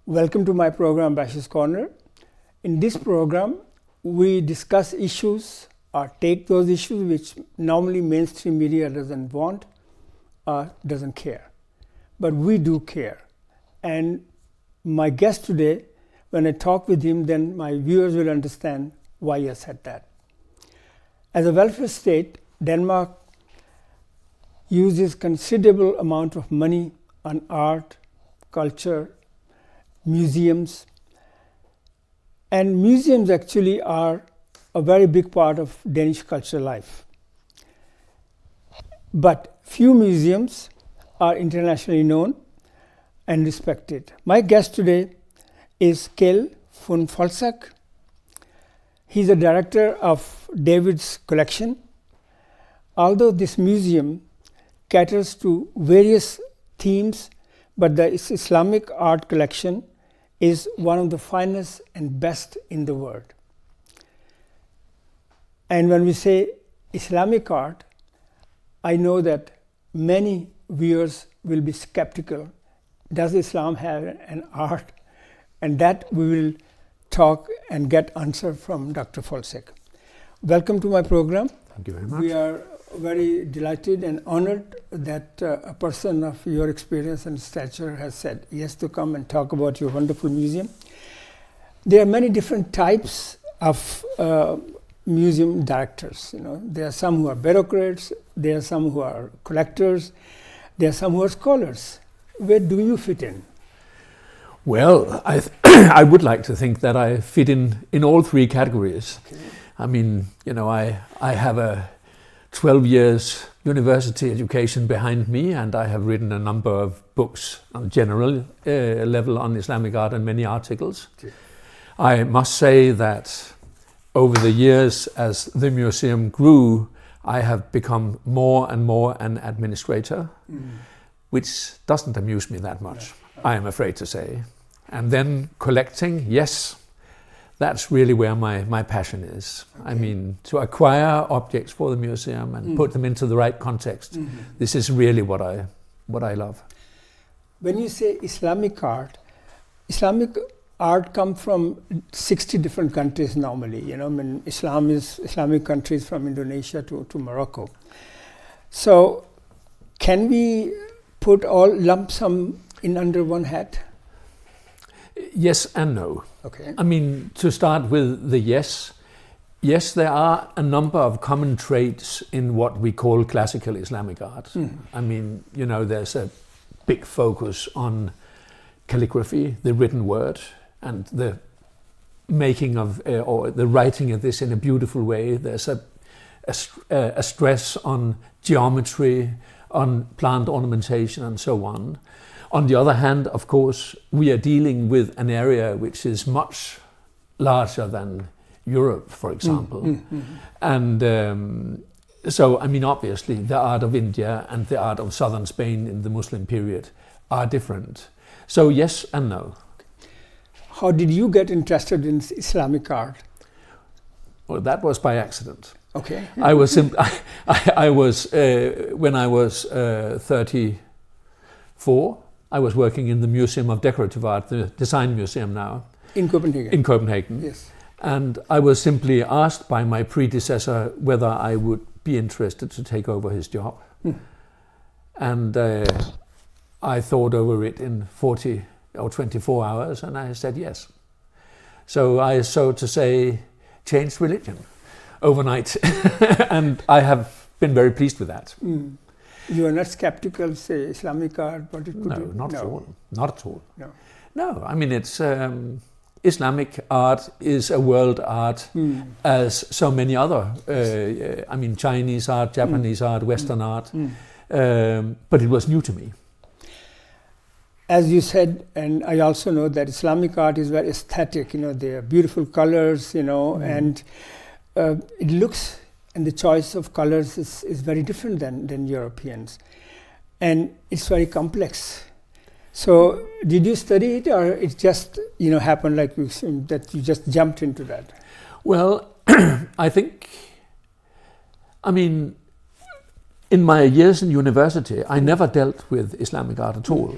Welcome to my program, Bashy's Corner. In this program, we discuss issues or take those issues which normally mainstream media doesn't want or doesn't care. But we do care. And my guest today, when I talk with him, then my viewers will understand why I said that. As a welfare state, Denmark uses considerable amount of money on art, culture, museums. And museums actually are a very big part of Danish cultural life. But few museums are internationally known and respected. My guest today is Kjeld von Folsach. He's the director of David's collection. Although this museum caters to various themes, but the Islamic art collection is one of the finest and best in the world. And when we say Islamic art, I know that many viewers will be skeptical. Does Islam have an art? And that we will talk and get answer from Dr. Folsach. Welcome to my program. Thank you very much. We are very delighted and honored that a person of your experience and stature has said yes to come and talk about your wonderful museum. There are many different types of museum directors. There are some who are bureaucrats, there are some who are collectors, there are some who are scholars. Where do you fit in? Well, I would like to think that I fit in all three categories. Okay. I mean, I have a 12 years university education behind me, and I have written a number of books on general level on Islamic art and many articles. Okay. I must say that over the years, as the museum grew, I have become more and more an administrator, which doesn't amuse me that much, I am afraid to say. And then collecting, yes, that's really where my passion is. Okay. I mean, to acquire objects for the museum and put them into the right context. This is really what I love. When you say Islamic art comes from 60 different countries normally. Islamic countries from Indonesia to Morocco. So can we put all lump sum in under one hat? Yes and no. Okay. I mean, to start with the yes, there are a number of common traits in what we call classical Islamic art. I mean, there's a big focus on calligraphy, the written word, and the making of or the writing of this in a beautiful way. There's a stress on geometry, on plant ornamentation, and so on. On the other hand, of course, we are dealing with an area which is much larger than Europe, for example. And so, I mean, obviously, the art of India and the art of southern Spain in the Muslim period are different. So, yes and no. How did you get interested in Islamic art? Well, that was by accident. Okay. I was when I was 34. I was working in the Museum of Decorative Art, the Design Museum now. In Copenhagen? In Copenhagen. Yes. And I was simply asked by my predecessor whether I would be interested to take over his job. And I thought over it in 40 or 24 hours, and I said yes. So I, so to say, changed religion overnight. And I have been very pleased with that. You are not skeptical, say, Islamic art, but it could No, not at all. Not at all. No, I mean, it's Islamic art is a world art as so many other, I mean, Chinese art, Japanese art, Western art, but it was new to me. As you said, and I also know that Islamic art is very aesthetic, there are beautiful colors, and it looks, and the choice of colors is very different than Europeans. And it's very complex. So did you study it, or it just happened like you assumed, that you just jumped into that? Well, I think, I mean, in my years in university, I never dealt with Islamic art at all.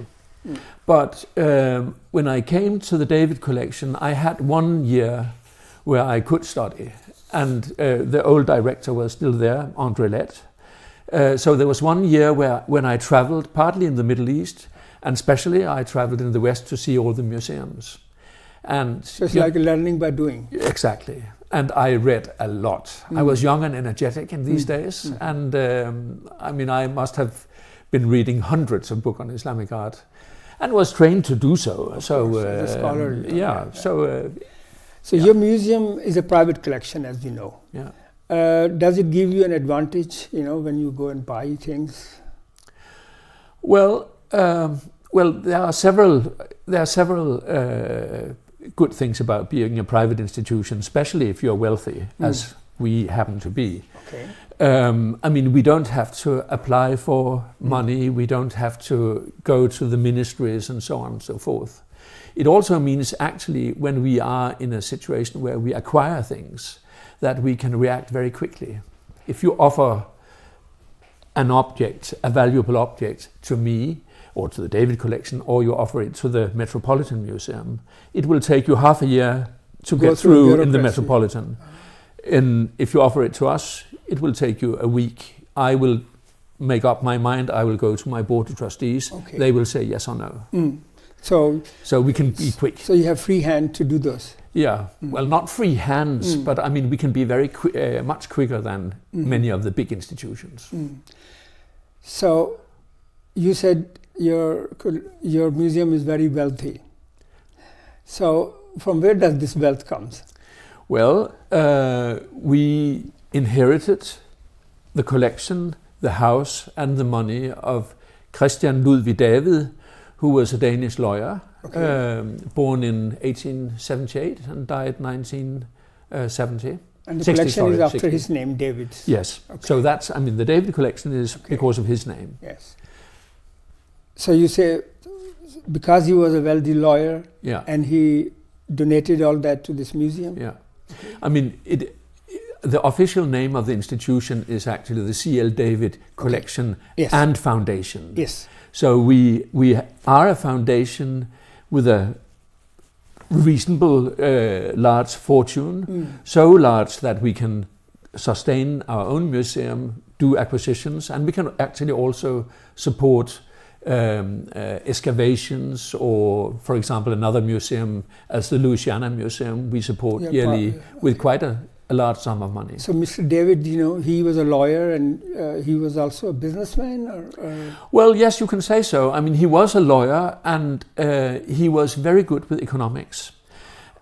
But when I came to the David collection, I had 1 year where I could study. And the old director was still there, André Lett. So there was 1 year when I traveled, partly in the Middle East, and especially I traveled in the West to see all the museums. And so it's like learning by doing. Exactly. And I read a lot. I was young and energetic in these days. And I mean, I must have been reading hundreds of books on Islamic art and was trained to do so. So, as a scholar. Yeah. So your museum is a private collection, as you know. Yeah. Does it give you an advantage, when you go and buy things? Well, there are several good things about being a private institution, especially if you're wealthy, as we happen to be. Okay. I mean, we don't have to apply for money. We don't have to go to the ministries and so on and so forth. It also means actually when we are in a situation where we acquire things, that we can react very quickly. If you offer an object, a valuable object to me or to the David collection, or you offer it to the Metropolitan Museum, it will take you half a year to get through in the Metropolitan. And if you offer it to us, it will take you a week. I will make up my mind. I will go to my board of trustees. Okay. They will say yes or no. So we can be quick. So you have free hand to do those? Yeah, well, not free hands, but I mean, we can be very much quicker than many of the big institutions. So you said your museum is very wealthy. So from where does this wealth come? Well, we inherited the collection, the house, and the money of Christian Ludvig David, who was a Danish lawyer, born in 1878 and died 1970. And the collection is after his name, David. Yes. Okay. So that's, I mean, the David collection is because of his name. Yes. So you say because he was a wealthy lawyer, and he donated all that to this museum? Yeah. Okay. I mean, the official name of the institution is actually the C.L. David Collection and Foundation. Yes. So we are a foundation with a reasonable large fortune, so large that we can sustain our own museum, do acquisitions, and we can actually also support excavations, or for example another museum as the Louisiana Museum we support yearly with quite a large sum of money. So Mr. David, he was a lawyer and he was also a businessman? Or? Well, yes, you can say so. I mean, he was a lawyer and he was very good with economics.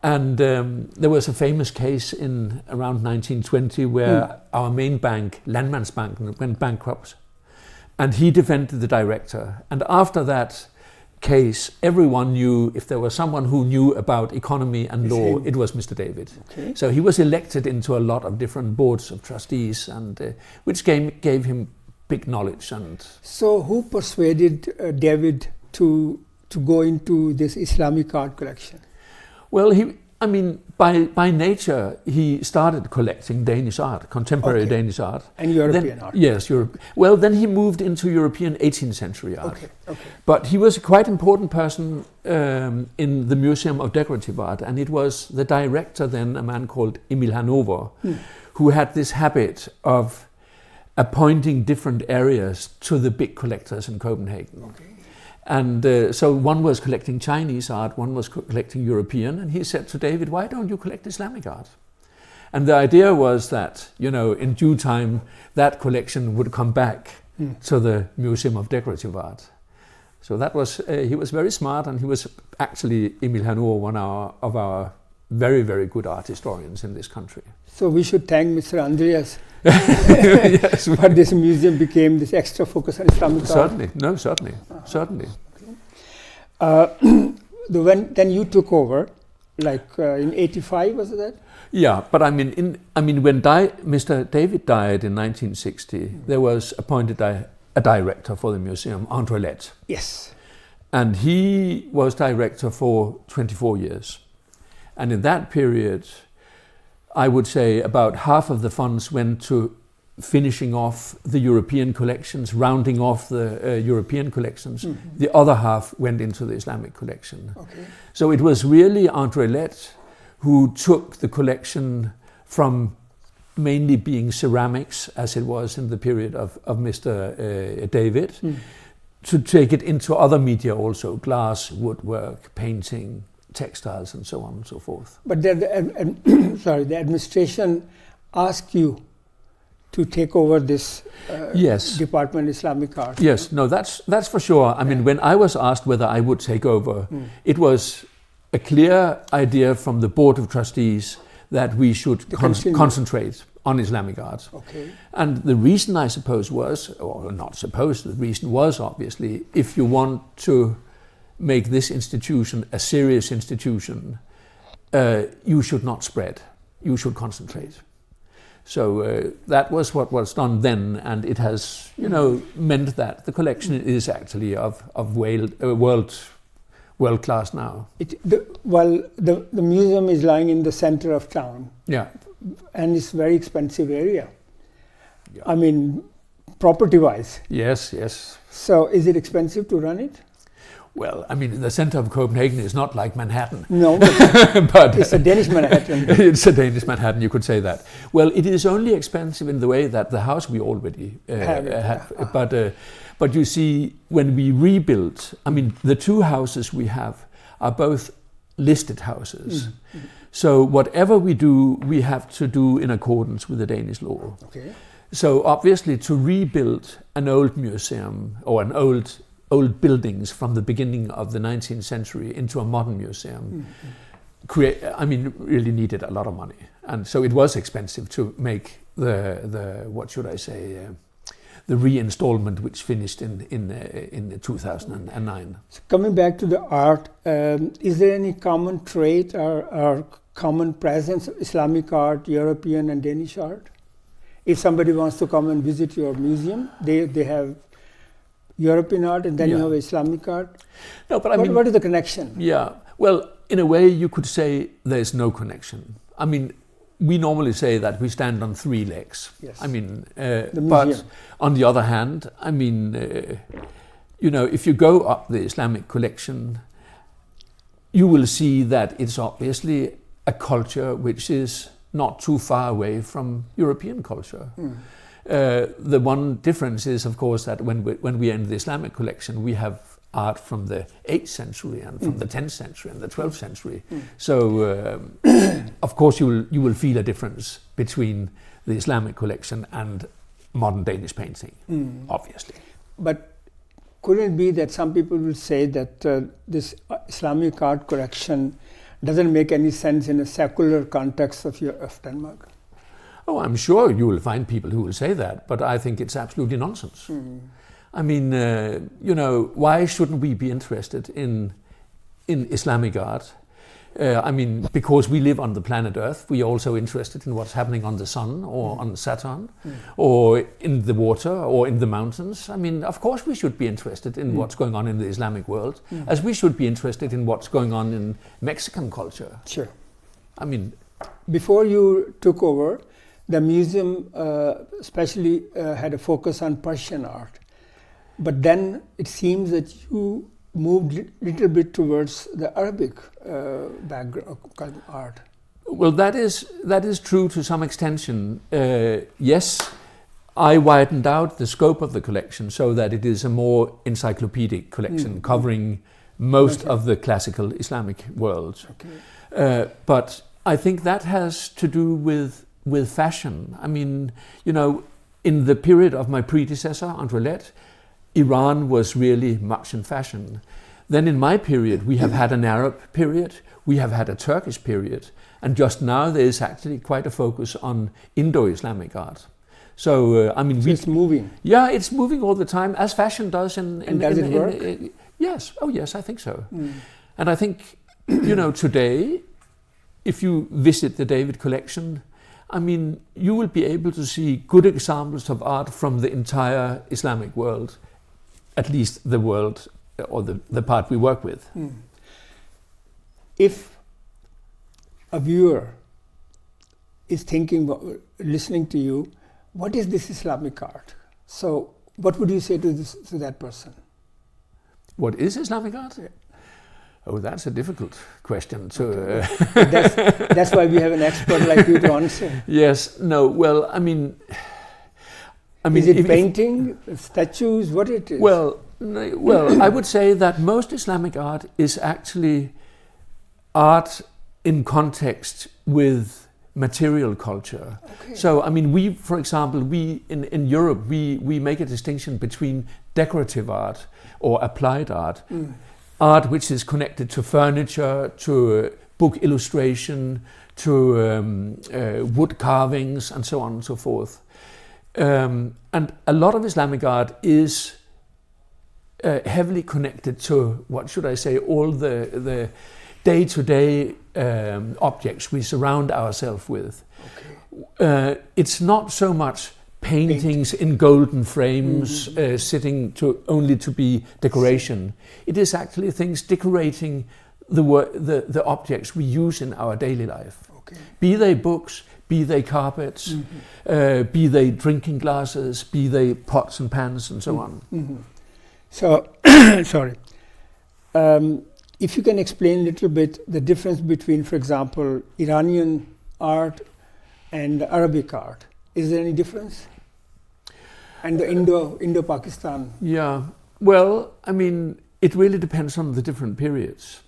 And there was a famous case in around 1920 where our main bank, Landmandsbanken, went bankrupt. And he defended the director. And after that case, everyone knew, if there was someone who knew about economy and law, it was Mr. David. Okay. So he was elected into a lot of different boards of trustees, and which gave him big knowledge. And so who persuaded David to go into this Islamic art collection? Well, by nature, he started collecting Danish art, contemporary Danish art. And European art. Yes, well, then he moved into European 18th century art. Okay. But he was a quite important person in the Museum of Decorative Art, and it was the director then, a man called Emil Hanover, who had this habit of appointing different areas to the big collectors in Copenhagen. Okay. And so one was collecting Chinese art, one was collecting European, and he said to David, why don't you collect Islamic art? And the idea was that, in due time, that collection would come back to the Museum of Decorative Art. So that was, he was very smart, and he was actually, Emil Hanover, one of our very, very good art historians in this country. So we should thank Mr. Andreas yes, but this museum became this extra focus on Islamic art. Certainly. Then you took over, in '85, was it that? Yeah, but when Mr. David died in 1960, there was appointed a director for the museum, André Lett. Yes. And he was director for 24 years. And in that period, I would say about half of the funds went to finishing off the European collections, rounding off the European collections. The other half went into the Islamic collection. Okay. So it was really André Lett who took the collection from mainly being ceramics, as it was in the period of Mr. David, to take it into other media also, glass, woodwork, painting, textiles, and so on and so forth. But the administration asked you to take over this Yes. department, Islamic Art. Yes, no, that's for sure. I mean, when I was asked whether I would take over, it was a clear idea from the Board of Trustees that we should concentrate on Islamic art. Okay. And the reason, I suppose, was, or not suppose, the reason was obviously, if you want to make this institution a serious institution, you should not spread, you should concentrate. So that was what was done then, and it has, meant that the collection is actually of world class now. The museum is lying in the center of town. Yeah. And it's a very expensive area. Yeah. I mean, property-wise. Yes, yes. So is it expensive to run it? Well, I mean, the center of Copenhagen is not like Manhattan. No, but it's a Danish Manhattan. It's a Danish Manhattan, you could say that. Well, it is only expensive in the way that the house we already have. But you see, when we rebuilt, I mean, the two houses we have are both listed houses. So whatever we do, we have to do in accordance with the Danish law. Okay. So obviously, to rebuild an old museum or an old buildings from the beginning of the 19th century into a modern museum, really needed a lot of money. And so it was expensive to make the reinstallment, which finished in 2009. So coming back to the art, is there any common trait or common presence of Islamic art, European and Danish art? If somebody wants to come and visit your museum, they have European art and then you have Islamic art. No, but what is the connection? Yeah, well, in a way you could say there's no connection. I mean, we normally say that we stand on three legs. Yes. I mean, but on the other hand, I mean, if you go up the Islamic collection, you will see that it's obviously a culture which is not too far away from European culture. The one difference is, of course, that when we enter the Islamic collection, we have art from the 8th century and from the 10th century and the 12th century. So, of course, you will feel a difference between the Islamic collection and modern Danish painting, obviously. But could it be that some people will say that this Islamic art collection doesn't make any sense in a secular context of Denmark? Oh, I'm sure you will find people who will say that, but I think it's absolutely nonsense. I mean, why shouldn't we be interested in Islamic art? I mean, because we live on the planet Earth, we are also interested in what's happening on the sun or on Saturn or in the water or in the mountains. I mean, of course we should be interested in what's going on in the Islamic world, as we should be interested in what's going on in Mexican culture. Sure. I mean, before you took over, the museum especially had a focus on Persian art. But then it seems that you moved a little bit towards the Arabic background art. Well, that is true to some extension. Yes, I widened out the scope of the collection so that it is a more encyclopedic collection covering most of the classical Islamic world. Okay. But I think that has to do with fashion. I mean, in the period of my predecessor, André Lett, Iran was really much in fashion. Then in my period, we have had an Arab period, we have had a Turkish period, and just now there is actually quite a focus on Indo-Islamic art. So, it's moving. Yeah, it's moving all the time, as fashion does. And does it work? Yes. Oh, yes, I think so. And I think, today, if you visit the David collection, I mean, you will be able to see good examples of art from the entire Islamic world, at least the world or the part we work with. If a viewer is listening to you, what is this Islamic art? So what would you say to that person? What is Islamic art? Yeah. Oh, that's a difficult question. That's why we have an expert like you to answer. Yes. No. Well, I mean, is it painting, statues? What it is? Well, I would say that most Islamic art is actually art in context with material culture. Okay. So, I mean, for example, in Europe, we make a distinction between decorative art or applied art, art which is connected to furniture, to book illustration, to wood carvings, and so on and so forth. And a lot of Islamic art is heavily connected to, what should I say, all the day-to-day objects we surround ourselves with. Okay. It's not so much paintings in golden frames sitting only to be decoration. It is actually things decorating the objects we use in our daily life. Okay. Be they books, be they carpets, be they drinking glasses, be they pots and pans, and so on. So, sorry. If you can explain a little bit the difference between, for example, Iranian art and Arabic art. Is there any difference? And the Indo-Pakistan? Yeah. Well, I mean, it really depends on the different periods.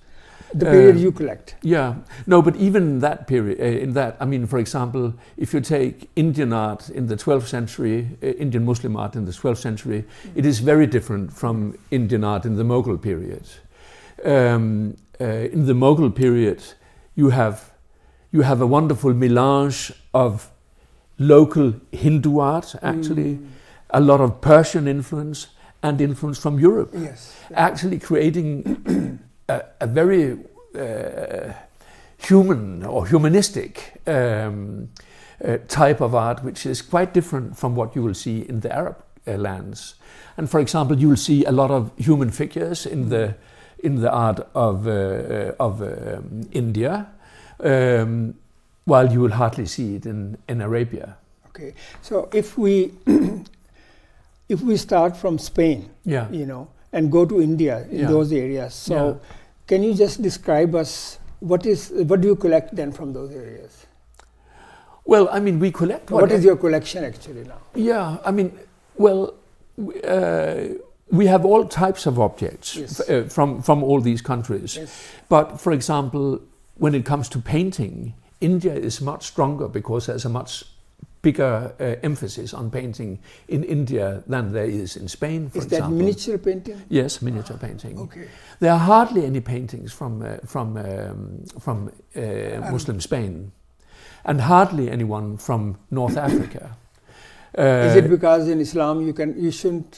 The period you collect. Yeah. No, but even that period, I mean, for example, if you take Indian art in the 12th century, Indian Muslim art in the 12th century, it is very different from Indian art in the Mughal period. In the Mughal period, you have a wonderful melange of local Hindu art, actually, a lot of Persian influence and influence from Europe, actually creating a very human or humanistic type of art, which is quite different from what you will see in the Arab lands. And for example, you will see a lot of human figures in the art of India, while you will hardly see it in Arabia. Okay, so if we start from Spain, and go to India in those areas, so can you just describe us what do you collect then from those areas? Well, I mean, we collect. What is your collection actually now? Yeah, I mean, well, we have all types of objects from all these countries. Yes. But for example, when it comes to painting, India is much stronger because there's a much bigger emphasis on painting in India than there is in Spain, for example. Is that miniature painting? Yes, miniature painting. Okay. There are hardly any paintings from Muslim Spain, and hardly anyone from North Africa. Is it because in Islam you shouldn't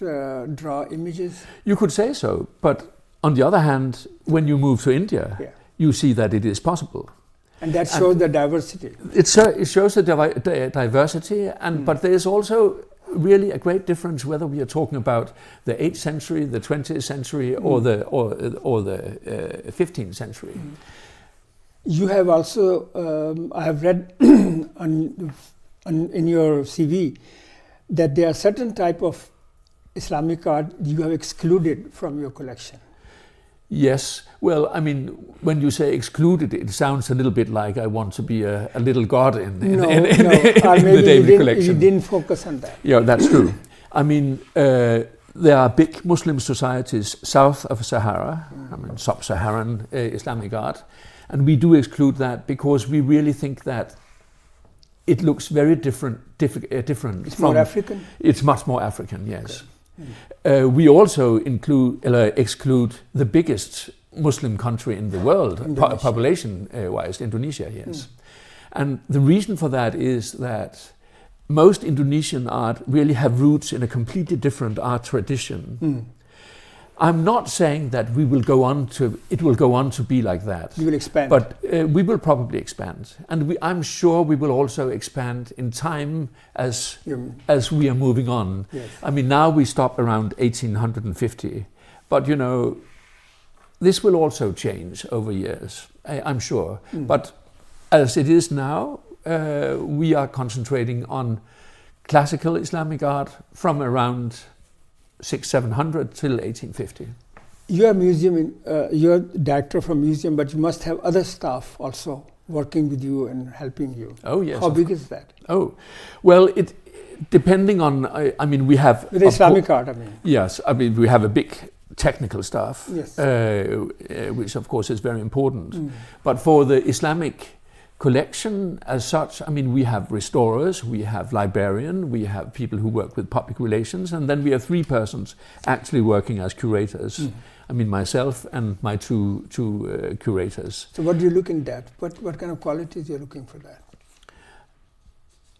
draw images? You could say so, but on the other hand, when you move to India, you see that it is possible. And that shows the diversity. It shows the diversity, but there is also really a great difference whether we are talking about the 8th century, the 20th century, or the 15th century. You have also, I have read in your CV that there are certain type of Islamic art you have excluded from your collection. Yes. Well, I mean, when you say excluded, it sounds a little bit like I want to be a little god in the David collection. You didn't focus on that. Yeah, that's true. I mean, there are big Muslim societies south of Sahara, I mean, sub-Saharan Islamic art, and we do exclude that because we really think that it looks very different. It's more African? It's much more African, yes. Okay. We also exclude the biggest Muslim country in the world, population-wise, Indonesia, yes. And the reason for that is that most Indonesian art really have roots in a completely different art tradition. I'm not saying that it will go on to be like that. You will expand. But we will probably expand. And I'm sure we will also expand in time as we are moving on. Yes. I mean, now we stop around 1850. But, you know, this will also change over years, I'm sure. But as it is now, we are concentrating on classical Islamic art from around 600-700 till 1850. You're you're director of a museum, but you must have other staff also working with you and helping you. Oh yes. How big is that? Oh, well, it depending on. I mean, we have with Islamic art. I mean. Yes, I mean we have a big technical staff, yes. Which of course is very important. But for the Islamic collection as such, I mean, we have restorers, we have librarian, we have people who work with public relations, and then we have 3 persons actually working as curators. I mean, myself and my two curators. So what do you look in that? What kind of qualities you're looking for that?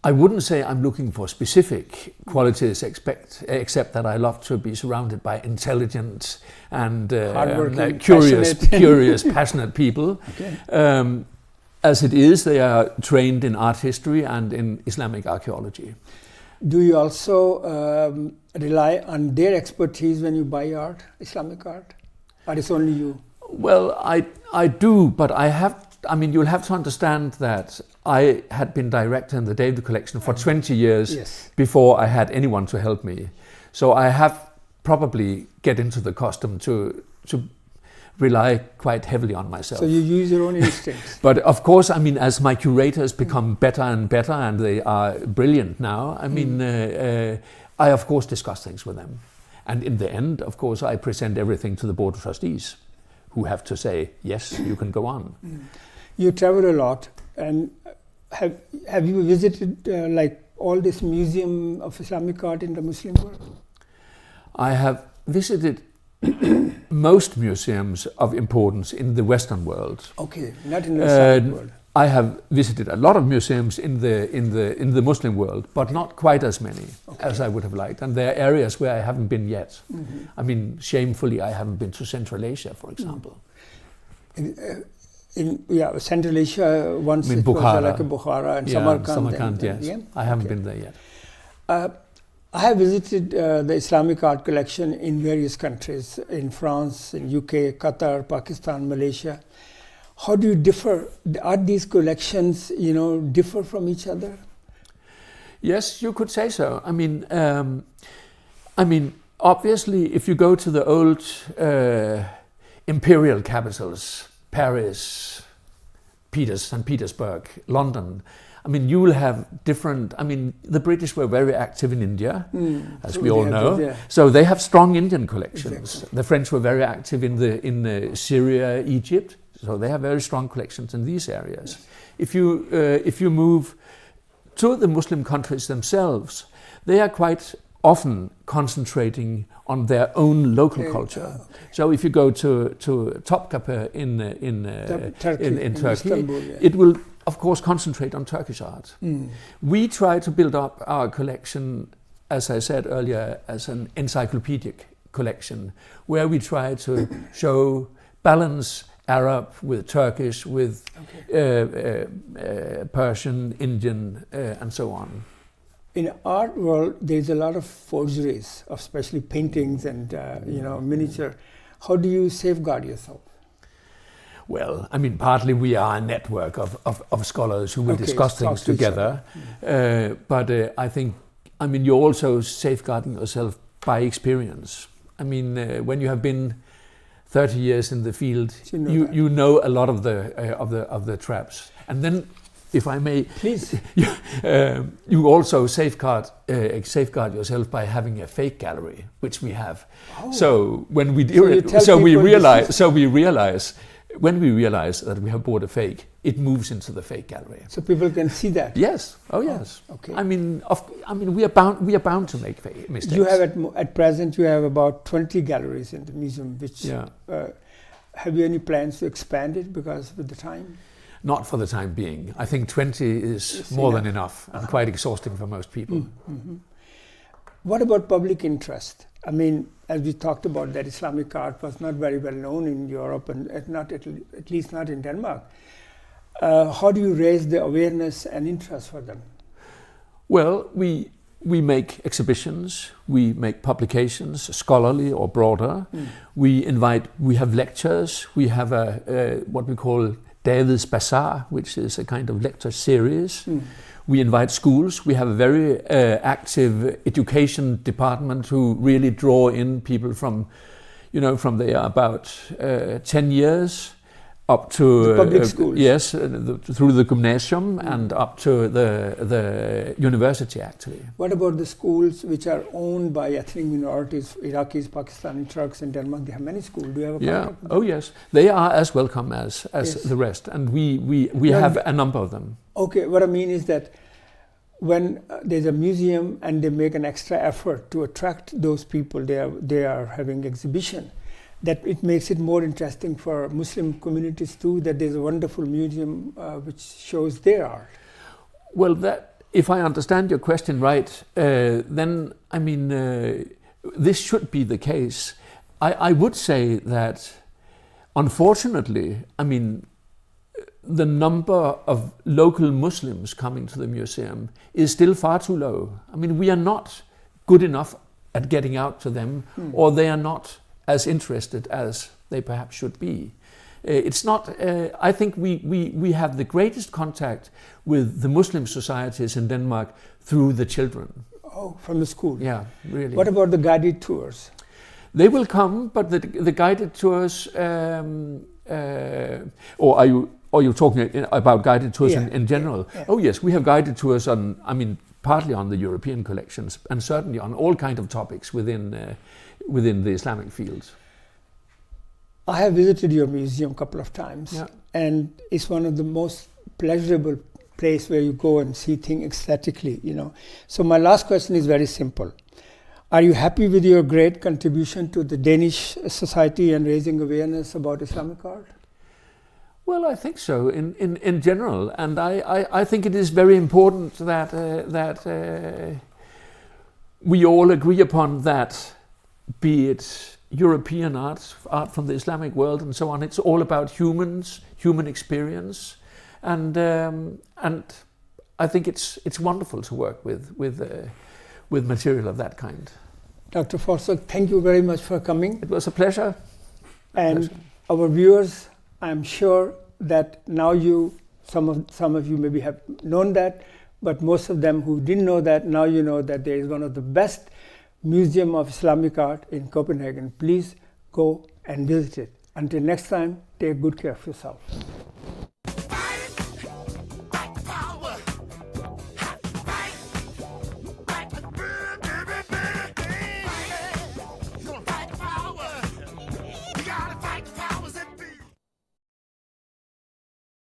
I wouldn't say I'm looking for specific qualities, except that I love to be surrounded by intelligent and curious, passionate people. Okay. As it is, they are trained in art history and in Islamic archaeology. Do you also rely on their expertise when you buy art, Islamic art? Or is only you? Well, I do, but I mean, you'll have to understand that I had been director in the David collection for 20 years before I had anyone to help me. So I have probably get into the custom to rely quite heavily on myself. So you use your own instincts. But of course, I mean, as my curators become better and better, and they are brilliant now, I mean, I of course discuss things with them. And in the end, of course, I present everything to the Board of Trustees, who have to say, yes, you can go on. You travel a lot, and have you visited like all this museum of Islamic art in the Muslim world? I have visited most museums of importance in the Western world. Okay, not in the Islamic world. I have visited a lot of museums in the Muslim world, but not quite as many as I would have liked. And there are areas where I haven't been yet. I mean, shamefully, I haven't been to Central Asia, for example. In Central Asia, once in it Bukhara. was like Bukhara and Samarkand, yes. I haven't been there yet. I have visited the Islamic art collection in various countries, in France, in UK, Qatar, Pakistan, Malaysia. How do you differ? Are these collections, differ from each other? Yes, you could say so. I mean, obviously, if you go to the old imperial capitals, Paris, St. Petersburg, London, I mean, you will have different. I mean, the British were very active in India, as we all know. So they have strong Indian collections. Exactly. The French were very active in Syria, Egypt. So they have very strong collections in these areas. If you move to the Muslim countries themselves, they are quite often concentrating on their own local culture. So if you go to Topkapi in Turkey, Istanbul, it will of course concentrate on Turkish art. We try to build up our collection, as I said earlier, as an encyclopedic collection, where we try to show balance Arab with Turkish, with Persian, Indian, and so on. In art world, there's a lot of forgeries, especially paintings and miniature. How do you safeguard yourself? Well, I mean, partly we are a network of scholars who will discuss things together. But I think, I mean, you're also safeguarding yourself by experience. I mean, when you have been 30 years in the field, you know a lot of the traps. And then, if I may, please, you also safeguard yourself by having a fake gallery, which we have. So when we do it, we realize when we realize that we have bought a fake, it moves into the fake gallery. So people can see that. Yes. Oh, yes. Okay. I mean, we are bound to make mistakes. You have at present you have about 20 galleries in the museum. Which have you any plans to expand it because with the time? Not for the time being. I think 20 is more than enough and quite exhausting for most people. What about public interest? I mean, as we talked about, that Islamic art was not very well known in Europe and at least not in Denmark. How do you raise the awareness and interest for them? Well, we make exhibitions, we make publications, scholarly or broader. We have lectures, we have what we call David's Bazaar, which is a kind of lecture series. We invite schools. We have a very active education department who really draw in people from, from they are about 10 years up to the public schools. Yes, through the gymnasium and up to the university actually. What about the schools which are owned by ethnic minorities, Iraqis, Pakistani, Turks in Denmark? They have many schools. Do you have a contact with them? Oh yes, they are as welcome as the rest, and we have a number of them. Okay, what I mean is that when there's a museum and they make an extra effort to attract those people, they are having exhibition, that it makes it more interesting for Muslim communities too, that there's a wonderful museum which shows their art. Well, if I understand your question right, then I mean, this should be the case. I would say that, unfortunately, I mean, the number of local Muslims coming to the museum is still far too low. I mean, we are not good enough at getting out to them, or they are not as interested as they perhaps should be. It's not, I think we have the greatest contact with the Muslim societies in Denmark through the children. Oh, from the school? Yeah, really. What about the guided tours? They will come, but the guided tours, or are you talking about guided tours in general? Yeah. Oh yes, we have guided tours on, I mean, partly on the European collections and certainly on all kinds of topics within the Islamic fields. I have visited your museum a couple of times, and it's one of the most pleasurable places where you go and see things aesthetically, So my last question is very simple. Are you happy with your great contribution to the Danish society and raising awareness about Islamic art? Well, I think so in general, and I think it is very important that we all agree upon that, be it European art from the Islamic world and so on. It's all about human experience, and I think it's wonderful to work with material of that kind. Dr. Folsach, thank you very much for coming. It was a pleasure. And our viewers, I'm sure that now some of you maybe have known that, but most of them who didn't know that, now you know that there is one of the best museum of Islamic art in Copenhagen. Please go and visit it. Until next time, take good care of yourself.